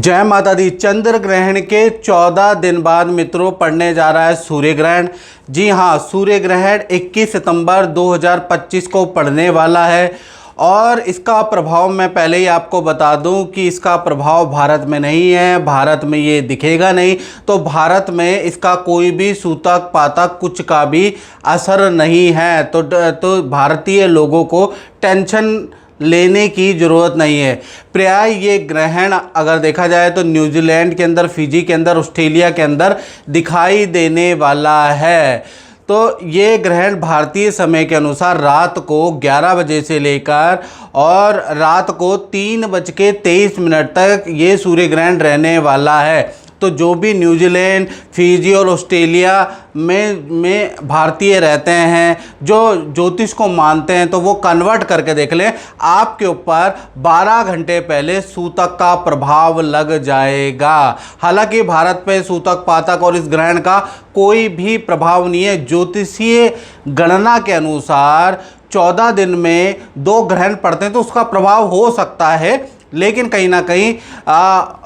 जय माता दी। चंद्र ग्रहण के 14 दिन बाद मित्रों पड़ने जा रहा है सूर्य ग्रहण। जी हाँ, सूर्य ग्रहण 21 सितंबर 2025 को पड़ने वाला है और इसका प्रभाव मैं पहले ही आपको बता दूं कि इसका प्रभाव भारत में नहीं है, भारत में ये दिखेगा नहीं। तो भारत में इसका कोई भी सूतक पातक कुछ का भी असर नहीं है। तो भारतीय लोगों को टेंशन लेने की ज़रूरत नहीं है। प्राय ये ग्रहण अगर देखा जाए तो न्यूजीलैंड के अंदर, फिजी के अंदर, ऑस्ट्रेलिया के अंदर दिखाई देने वाला है। तो ये ग्रहण भारतीय समय के अनुसार रात को 11 बजे से लेकर और रात को 3:23 तक ये सूर्य ग्रहण रहने वाला है। तो जो भी न्यूजीलैंड, फिजी और ऑस्ट्रेलिया में भारतीय रहते हैं, जो ज्योतिष को मानते हैं, तो वो कन्वर्ट करके देख लें, आपके ऊपर 12 घंटे पहले सूतक का प्रभाव लग जाएगा। हालांकि भारत पे सूतक पातक और इस ग्रहण का कोई भी प्रभाव नहीं है। ज्योतिषीय गणना के अनुसार 14 दिन में 2 ग्रहण पड़ते हैं तो उसका प्रभाव हो सकता है, लेकिन कहीं ना कहीं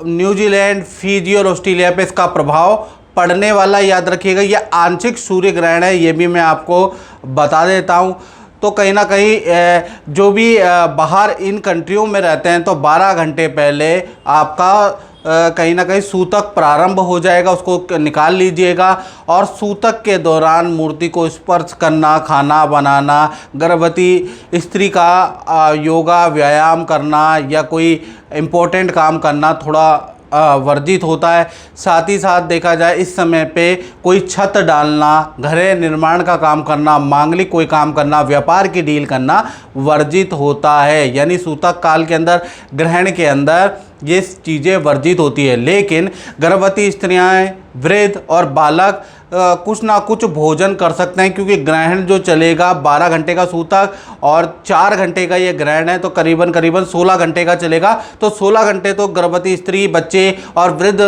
न्यूजीलैंड, फिजी और ऑस्ट्रेलिया पे इसका प्रभाव पड़ने वाला। याद रखिएगा, यह आंशिक सूर्य ग्रहण है, ये भी मैं आपको बता देता हूँ। तो कहीं ना कहीं जो भी बाहर इन कंट्रियों में रहते हैं तो 12 घंटे पहले आपका कहीं ना कहीं सूतक प्रारंभ हो जाएगा, उसको निकाल लीजिएगा। और सूतक के दौरान मूर्ति को स्पर्श करना, खाना बनाना, गर्भवती स्त्री का योगा व्यायाम करना या कोई इम्पोर्टेंट काम करना थोड़ा वर्जित होता है। साथ ही साथ देखा जाए इस समय पे कोई छत डालना, घर निर्माण का काम करना, मांगलिक कोई काम करना, व्यापार की डील करना वर्जित होता है। यानी सूतक काल के अंदर, ग्रहण के अंदर ये चीज़ें वर्जित होती है। लेकिन गर्भवती स्त्रियां, वृद्ध और बालक कुछ ना कुछ भोजन कर सकते हैं, क्योंकि ग्रहण जो चलेगा 12 घंटे का सूतक और 4 घंटे का ये ग्रहण है, तो करीबन 16 घंटे का चलेगा। तो 16 घंटे तो गर्भवती स्त्री, बच्चे और वृद्ध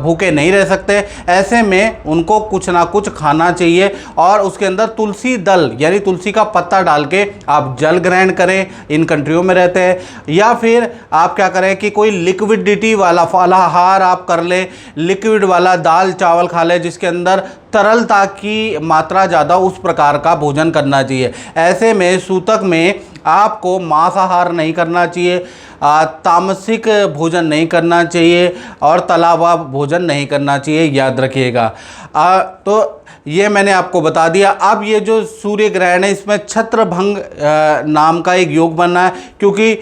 भूखे नहीं रह सकते। ऐसे में उनको कुछ ना कुछ खाना चाहिए और उसके अंदर तुलसी दल यानी तुलसी का पत्ता डाल के आप जल ग्रहण करें, इन कंट्रियों में रहते हैं। या फिर आप क्या करें कि कोई लिक्विडिटी वाला फलाहार आप कर लें, लिक्विड वाला दाल चावल खा लें, जिसके अंदर तरलता की मात्रा ज़्यादा, उस प्रकार का भोजन करना चाहिए। ऐसे में सूतक में आपको मांसाहार नहीं करना चाहिए, तामसिक भोजन नहीं करना चाहिए और तला हुआ भोजन नहीं करना चाहिए, याद रखिएगा। तो ये मैंने आपको बता दिया। अब ये जो सूर्य ग्रहण है इसमें छत्रभंग नाम का एक योग बनना है, क्योंकि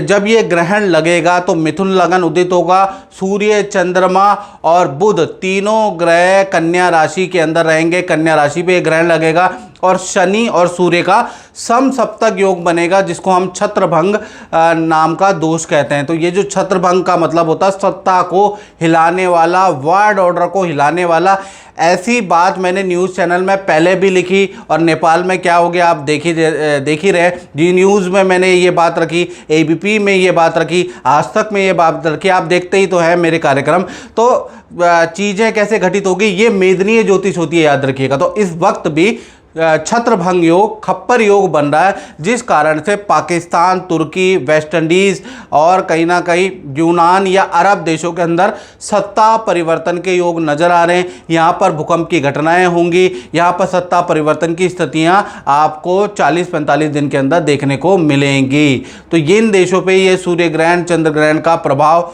जब ये ग्रहण लगेगा तो मिथुन लगन उदित होगा। सूर्य, चंद्रमा और बुध तीनों ग्रह कन्या राशि के अंदर रहेंगे। कन्या राशि पे ग्रहण लगेगा और शनि और सूर्य का समसप्तक योग बनेगा, जिसको हम छत्रभंग नाम का दोष कहते हैं। तो ये जो छत्रभंग का मतलब होता है सत्ता को हिलाने वाला, वर्ल्ड ऑर्डर को हिलाने वाला। ऐसी बात मैंने न्यूज़ चैनल में पहले भी लिखी और नेपाल में क्या हो गया आप देख ही रहे। जी न्यूज़ में मैंने ये बात रखी, एबीपी में ये बात रखी, आज तक में ये बात रखी, आप देखते ही तो हैं मेरे कार्यक्रम। तो चीज़ें कैसे घटित होगी, ये मेदनीय ज्योतिष होती है, याद रखिएगा। तो इस वक्त भी छत्रभंग योग, खप्पर योग बन रहा है, जिस कारण से पाकिस्तान, तुर्की, वेस्ट इंडीज़ और कहीं ना कहीं यूनान या अरब देशों के अंदर सत्ता परिवर्तन के योग नज़र आ रहे हैं। यहाँ पर भूकंप की घटनाएं होंगी, यहाँ पर सत्ता परिवर्तन की स्थितियाँ आपको 40-45 दिन के अंदर देखने को मिलेंगी। तो इन देशों पर ये सूर्य ग्रहण, चंद्र ग्रहण का प्रभाव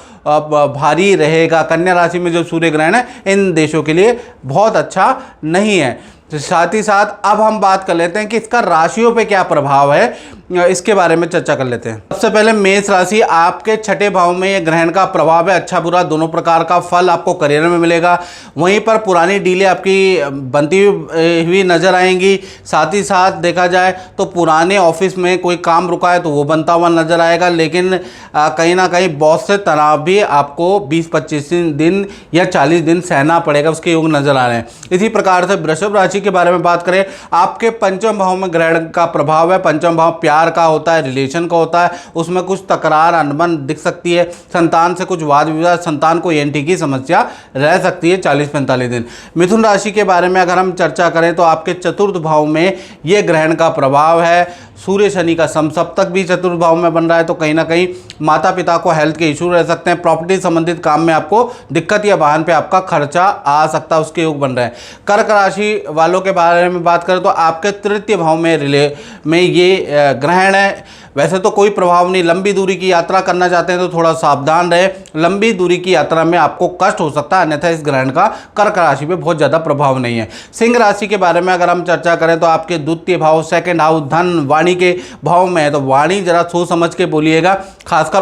भारी रहेगा। कन्या राशि में जो सूर्य ग्रहण है इन देशों के लिए बहुत अच्छा नहीं है। तो साथ ही साथ अब हम बात कर लेते हैं कि इसका राशियों पे क्या प्रभाव है, इसके बारे में चर्चा कर लेते हैं। सबसे पहले मेष राशि, आपके 6ठे भाव में ये ग्रहण का प्रभाव है। अच्छा बुरा दोनों प्रकार का फल आपको करियर में मिलेगा। वहीं पर पुरानी डीलें आपकी बनती हुई नजर आएंगी। साथ ही साथ देखा जाए तो पुराने ऑफिस में कोई काम रुका है तो वो बनता हुआ नजर आएगा। लेकिन कहीं ना कहीं बॉस से तनाव भी आपको 20-25 दिन या 40 दिन सहना पड़ेगा, उसके योग नजर आ रहे हैं। इसी प्रकार से वृषभ राशि के बारे में बात करें, आपके पंचम भाव में ग्रहण का प्रभाव है। पंचम भाव प्यार प्यार का होता है, रिलेशन का होता है, उसमें कुछ तकरार अनबन दिख सकती है, संतान से कुछ वाद विवाद, संतान को एंटी की समस्या रह सकती है 40-45 दिन। मिथुन राशि के बारे में अगर हम चर्चा करें तो आपके चतुर्थ भाव में ये ग्रहण का प्रभाव है। सूर्य शनि का समसप्तक भी चतुर्थ भाव में बन रहा है, तो कहीं ना कहीं माता पिता को हेल्थ के इशू रह सकते हैं, प्रॉपर्टी संबंधित काम में आपको दिक्कत या वाहन पे आपका खर्चा आ सकता है, उसके योग बन रहे हैं। कर्क राशि वालों के बारे में बात करें तो आपके तृतीय भाव में ये ग्रहण है। वैसे तो कोई प्रभाव नहीं, लंबी दूरी की यात्रा करना चाहते हैं तो थोड़ा सावधान रहे, लंबी दूरी की यात्रा में आपको कष्ट हो सकता है, अन्यथा इस ग्रहण का कर्क राशि पे बहुत ज़्यादा प्रभाव नहीं है। सिंह राशि के बारे में अगर हम चर्चा करें तो आपके द्वितीय भाव, सेकंड हाउस, धन वाणी के भाव में है, तो वाणी जरा सोच समझ के बोलिएगा, खासकर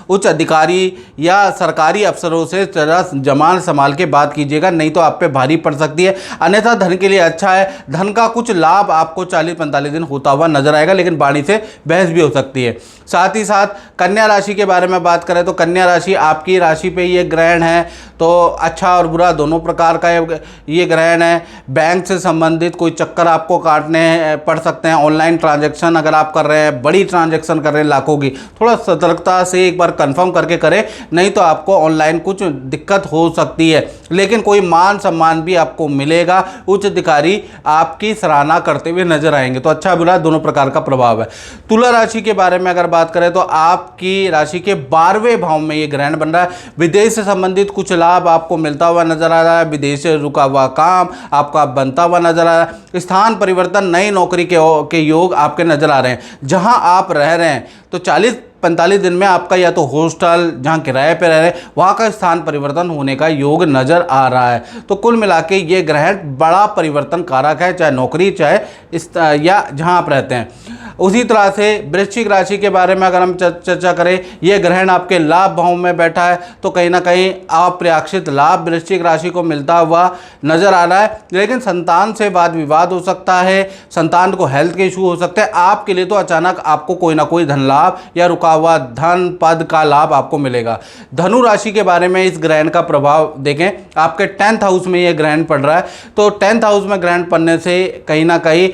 उच्च अधिकारी या सरकारी अफसरों से जरा जमान संभाल के बात कीजिएगा, नहीं तो आप पे भारी पड़ सकती है। अन्यथा धन के लिए अच्छा है, धन का कुछ लाभ आपको 40-45 दिन होता हुआ नजर आएगा, लेकिन वाणी से बहस भी हो सकती है। साथ ही साथ कन्या राशि के बारे में बात करें तो कन्या राशि आपकी राशि पे ये ग्रहण है, तो अच्छा और बुरा दोनों प्रकार का ये ग्रहण है। बैंक से संबंधित कोई चक्कर आपको काटने पड़ सकते हैं, ऑनलाइन ट्रांजैक्शन अगर आप कर रहे हैं, बड़ी ट्रांजैक्शन कर रहे हैं लाखों की, थोड़ा सतर्कता से एक बार कंफर्म करके करें, नहीं तो आपको ऑनलाइन कुछ दिक्कत हो सकती है। लेकिन कोई मान सम्मान भी आपको मिलेगा, उच्च अधिकारी आपकी सराहना करते हुए नजर आएंगे, तो अच्छा बुरा दोनों प्रकार का प्रभाव है। तुला राशि के बारे में अगर बात करें तो आपकी राशि के 12वें भाव में ये ग्रहण बन रहा है। विदेश से संबंधित कुछ लाभ आपको मिलता हुआ नजर आ रहा है, विदेश से रुका हुआ काम आपका बनता हुआ नजर आ रहा है, स्थान परिवर्तन, नई नौकरी के योग आपके नजर आ रहे हैं। जहां आप रह रहे हैं तो 40-45 दिन में आपका या तो हॉस्टल जहां किराए पे रह रहे हैं वहां का स्थान परिवर्तन होने का योग नजर आ रहा है। तो कुल मिला के ये ग्रहण बड़ा परिवर्तन कारक है, चाहे नौकरी चाहे या जहां आप रहते हैं। उसी तरह से वृश्चिक राशि के बारे में अगर हम चर्चा करें, यह ग्रहण आपके लाभ भाव में बैठा है, तो कहीं ना कहीं अप्रत्याशित लाभ वृश्चिक राशि को मिलता हुआ नजर आ रहा है, लेकिन संतान से वाद विवाद हो सकता है, संतान को हेल्थ के इशू हो सकते हैं। आपके लिए तो अचानक आपको कोई ना कोई धन लाभ या रुका हुआ धन पद का लाभ आपको मिलेगा। धनु राशि के बारे में इस ग्रहण का प्रभाव देखें, आपके 10th हाउस में यह ग्रहण पड़ रहा है, तो 10th हाउस में ग्रहण पड़ने से कहीं ना कहीं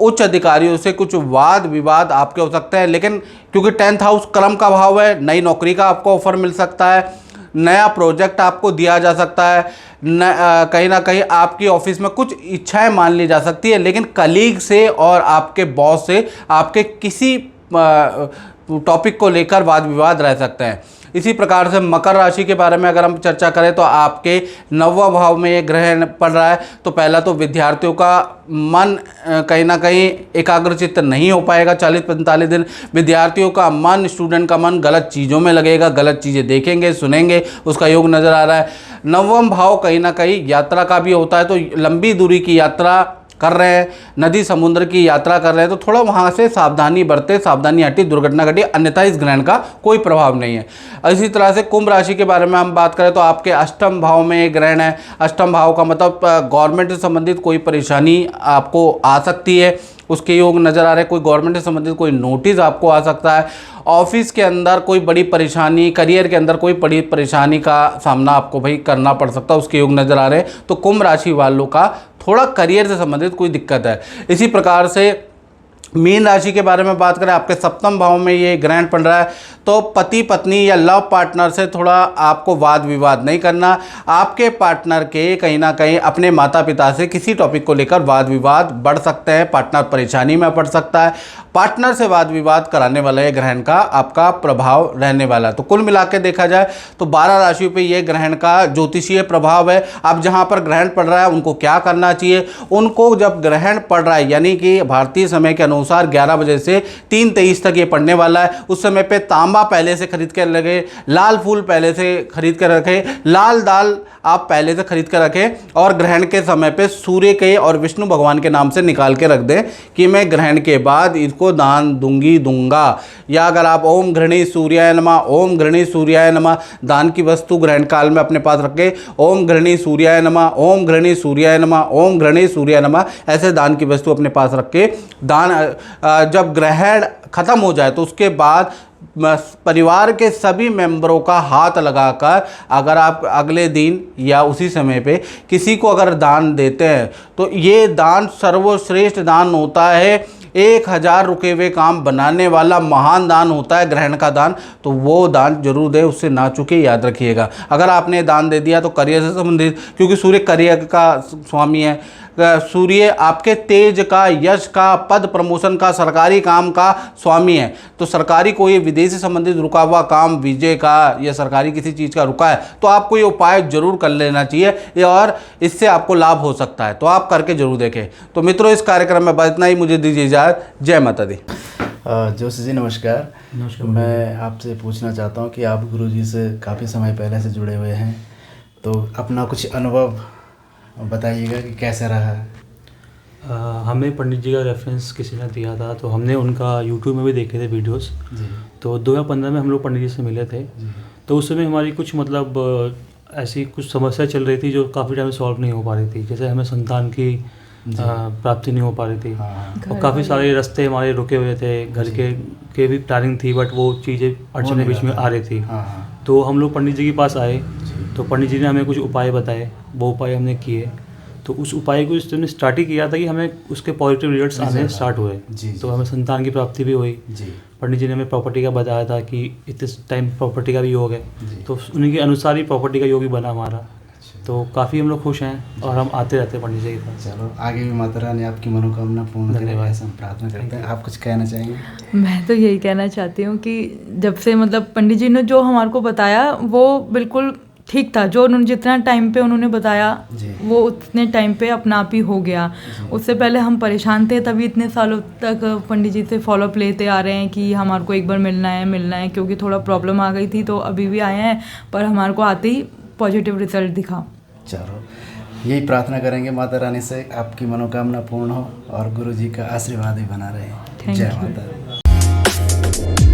उच्च अधिकारियों से कुछ वाद विवाद आपके हो सकते हैं, लेकिन क्योंकि 10th हाउस कर्म का भाव है, नई नौकरी का आपको ऑफर मिल सकता है, नया प्रोजेक्ट आपको दिया जा सकता है, कहीं ना कहीं आपकी ऑफिस में कुछ इच्छाएं मान ली जा सकती है, लेकिन कलीग से और आपके बॉस से आपके किसी टॉपिक को लेकर वाद विवाद रह सकते हैं। इसी प्रकार से मकर राशि के बारे में अगर हम चर्चा करें तो आपके 9वां भाव में ये ग्रहण पड़ रहा है, तो पहला तो विद्यार्थियों का मन कहीं ना कहीं एकाग्रचित्त नहीं हो पाएगा 40-45 दिन। विद्यार्थियों का मन, स्टूडेंट का मन गलत चीज़ों में लगेगा, गलत चीज़ें देखेंगे सुनेंगे, उसका योग नज़र आ रहा है। 9वां भाव कहीं ना कहीं यात्रा का भी होता है, तो लंबी दूरी की यात्रा कर रहे हैं, नदी समुद्र की यात्रा कर रहे हैं, तो थोड़ा वहाँ से सावधानी बरते, सावधानी हटी, दुर्घटना घटी, अन्यथा इस ग्रहण का कोई प्रभाव नहीं है। इसी तरह से कुंभ राशि के बारे में हम बात करें तो आपके 8म भाव में एक ग्रहण है। 8म भाव का मतलब गवर्नमेंट से संबंधित कोई परेशानी आपको आ सकती है, उसके योग नज़र आ रहे हैं। कोई गवर्नमेंट से संबंधित कोई नोटिस आपको आ सकता है, ऑफिस के अंदर कोई बड़ी परेशानी, करियर के अंदर कोई बड़ी परेशानी का सामना आपको भाई करना पड़ सकता है, उसके योग नज़र आ रहे हैं। तो कुंभ राशि वालों का थोड़ा करियर से संबंधित कोई दिक्कत है। इसी प्रकार से मीन राशि के बारे में बात करें, आपके 7म भाव में ये ग्रहण पड़ रहा है, तो पति पत्नी या लव पार्टनर से थोड़ा आपको वाद विवाद नहीं करना। आपके पार्टनर के कहीं ना कहीं अपने माता पिता से किसी टॉपिक को लेकर वाद विवाद बढ़ सकते हैं, पार्टनर परेशानी में पड़ सकता है, पार्टनर से वाद विवाद कराने वाला ये ग्रहण का आपका प्रभाव रहने वाला है। तो कुल मिला के देखा जाए तो 12 राशियों पे ये ग्रहण का ज्योतिषीय प्रभाव है। अब जहाँ पर ग्रहण पड़ रहा है उनको क्या करना चाहिए, उनको जब ग्रहण पड़ रहा है यानी कि भारतीय समय के अनुसार 11 बजे से 3:23 तक ये पड़ने वाला है, उस समय पे तांबा पहले से खरीद कर रखें, लाल फूल पहले से खरीद कर रखें, लाल दाल आप पहले से खरीद कर रखें, और ग्रहण के समय पे सूर्य के और विष्णु भगवान के नाम से निकाल के रख दें कि मैं ग्रहण के बाद इसको दान दूंगा। या अगर आप ओम घृणी सूर्याय नमः, ओम घृणी सूर्याय नमः, दान की वस्तु ग्रहण काल में अपने पास रखें, ओम घृणी सूर्याय नमः, ओम घृणी सूर्याय नमः, ओम घृणी सूर्याय नमः, ऐसे दान की वस्तु अपने पास रख के दान जब ग्रहण खत्म हो जाए तो उसके बाद परिवार के सभी मेंबरों का हाथ लगाकर अगर आप अगले दिन या उसी समय पे किसी को अगर दान देते हैं तो ये दान सर्वश्रेष्ठ दान होता है। 1000 रुके हुए काम बनाने वाला महान दान होता है ग्रहण का दान। तो वो दान जरूर दे, उससे ना चूके, याद रखिएगा। अगर आपने दान दे दिया तो करियर से संबंधित, क्योंकि सूर्य करियर का स्वामी है, सूर्य आपके तेज का, यश का, पद प्रमोशन का, सरकारी काम का स्वामी है। तो सरकारी कोई विदेश से संबंधित रुका हुआ काम, वीजे का या सरकारी किसी चीज़ का रुका है तो आपको ये उपाय जरूर कर लेना चाहिए और इससे आपको लाभ हो सकता है, तो आप करके जरूर देखें। तो मित्रों, इस कार्यक्रम में बस इतना ही, मुझे दीजिए इजाज़त। जय माता दी। जोशी जी नमस्कार। मैं आपसे पूछना चाहता हूँ कि आप गुरुजी से काफ़ी समय पहले से जुड़े हुए हैं, तो अपना कुछ अनुभव बताइएगा कि कैसा रहा। हमें पंडित जी का रेफरेंस किसी ने दिया था, तो हमने उनका यूट्यूब में भी देखे थे वीडियोस। तो 2015 में हम लोग पंडित जी से मिले थे। तो उस समय हमारी कुछ मतलब ऐसी कुछ समस्या चल रही थी जो काफ़ी टाइम सॉल्व नहीं हो पा रही थी। जैसे हमें संतान की प्राप्ति नहीं हो पा रही थी और काफ़ी सारे रास्ते हमारे रुके हुए थे, घर के भी प्लानिंग थी, बट वो चीज़ें अड़चने बीच में आ रही थी। तो हम लोग पंडित जी के पास आए, तो पंडित जी ने हमें कुछ उपाय बताए, वो उपाय हमने किए। तो उस उपाय को इसने स्टार्ट ही किया था कि हमें उसके पॉजिटिव रिजल्ट्स आने स्टार्ट हुए। तो हमें संतान की प्राप्ति भी हुई। पंडित जी ने हमें प्रॉपर्टी का बताया था कि इस टाइम प्रॉपर्टी का भी योग है, तो उन्हीं के अनुसार ही प्रॉपर्टी का योग भी बना हमारा। तो काफ़ी हम लोग खुश हैं और हम आते रहते हैं पंडित जी के पास। चलो, आगे भी माता रानी आपकी मनोकामना पूर्ण करे, ऐसा हम प्रार्थना करते हैं। आप कुछ कहना चाहेंगे? मैं तो यही कहना चाहती हूँ कि जब से मतलब पंडित जी ने जो हमारे को बताया वो बिल्कुल ठीक था। जो उन्होंने जितना टाइम पे उन्होंने बताया वो उतने टाइम पे अपना आप ही हो गया। उससे पहले हम परेशान थे, तभी इतने सालों तक पंडित जी से फॉलोअप लेते आ रहे हैं कि हमारे को एक बार मिलना है, क्योंकि थोड़ा प्रॉब्लम आ गई थी। तो अभी भी आए हैं, पर हमारे को आते ही पॉजिटिव रिजल्ट दिखा। चलो, यही प्रार्थना करेंगे माता रानी से आपकी मनोकामना पूर्ण हो और गुरु जी का आशीर्वाद भी बना रहे। जय माता दी।